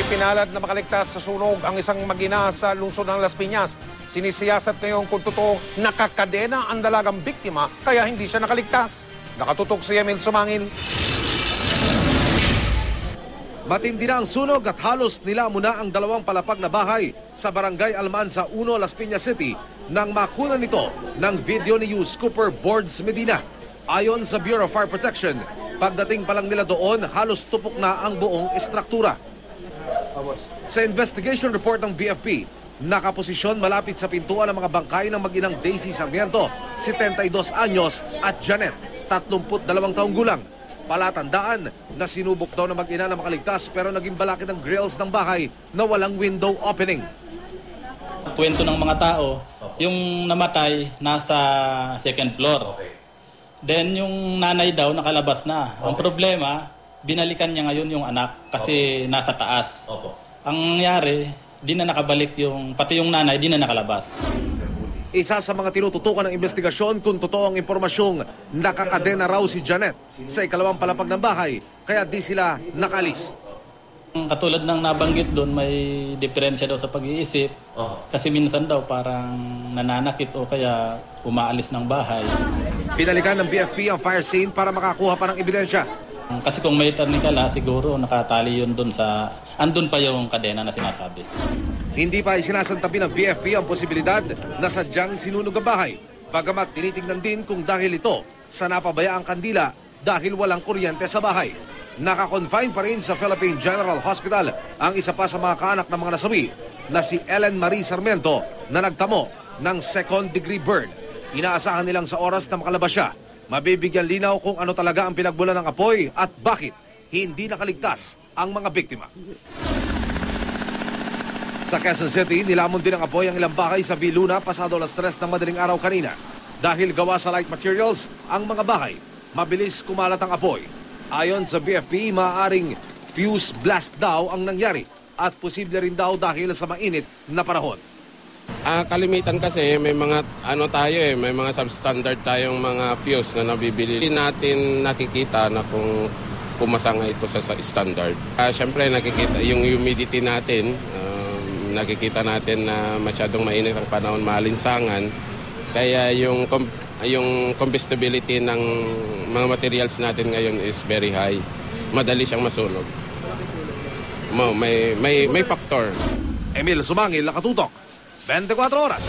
Ipinalad na makaligtas sa sunog ang isang mag-ina sa lungsod ng Las Piñas. Sinisiyasat ngayon kung totoo nakakadena ang dalagang biktima kaya hindi siya nakaligtas. Nakatutok si Emil Sumangil. Matindi na ang sunog at halos nilamon na ang dalawang palapag na bahay sa Barangay Almanza 1, Las Piñas City nang makunan nito ng video ni Yus Cooper Boards Medina. Ayon sa Bureau of Fire Protection, pagdating pa lang nila doon, halos tupok na ang buong estruktura. Sa investigation report ng BFP, nakaposisyon malapit sa pintuan ng mga bangkay ng mag-inang Daisy Sarmiento, 72 anyos, at Janet, 32 taong gulang. Palatandaan na sinubok daw na mag-ina na makaligtas pero naging balakid ang grills ng bahay na walang window opening. Kwento ng mga tao, yung namatay nasa second floor. Then yung nanay daw nakalabas na. Ang problema, binalikan niya ngayon yung anak kasi nasa taas. Ang nangyari, di na nakabalik pati yung nanay, di na nakalabas. Isa sa mga tinututukan ng investigasyon kung totoo ang impormasyong nakakadena raw si Janet sa ikalawang palapag ng bahay kaya di sila nakalis. Katulad ng nabanggit doon, may diferensya daw sa pag-iisip. Kasi minsan daw parang nananakit o kaya umaalis ng bahay. Pinalikan ng BFP ang fire scene para makakuha pa ng ebidensya. Kasi kung may tarnikala, siguro nakatali yun doon andun pa yung kadena na sinasabi. Hindi pa isinasantabi ng BFP ang posibilidad na sadyang sinunog ang bahay. Bagamat tinitingnan din kung dahil ito sa napabayaang kandila dahil walang kuryente sa bahay. Nakakonfine pa rin sa Philippine General Hospital ang isa pa sa mga kaanak ng mga nasawi na si Ellen Marie Sarmiento na nagtamo ng second-degree burn. Inaasahan nilang sa oras na makalabas siya, mabibigyan linaw kung ano talaga ang pinagbulan ng apoy at bakit hindi nakaligtas ang mga biktima. Sa Quezon City, nilamon din ang apoy ang ilang bahay sa Viluna pasado alas 3 ng madaling araw kanina. Dahil gawa sa light materials ang mga bahay, mabilis kumalat ang apoy. Ayon sa BFP, maaaring fuse blast daw ang nangyari at posible rin daw dahil sa mainit na panahon. Kalimitan kasi may mga may mga substandard tayong mga fuse na nabibili. Hindi natin nakikita na kung pumasa nga ito sa standard. Siyempre nakikita yung humidity natin, nakikita natin na masyadong mainit ang panahon, malinsangan. Kaya yung combustibility ng mga materials natin ngayon is very high. Madali siyang masunog. May factor. Emil Sumangil, Nakatutok, 24 Oras.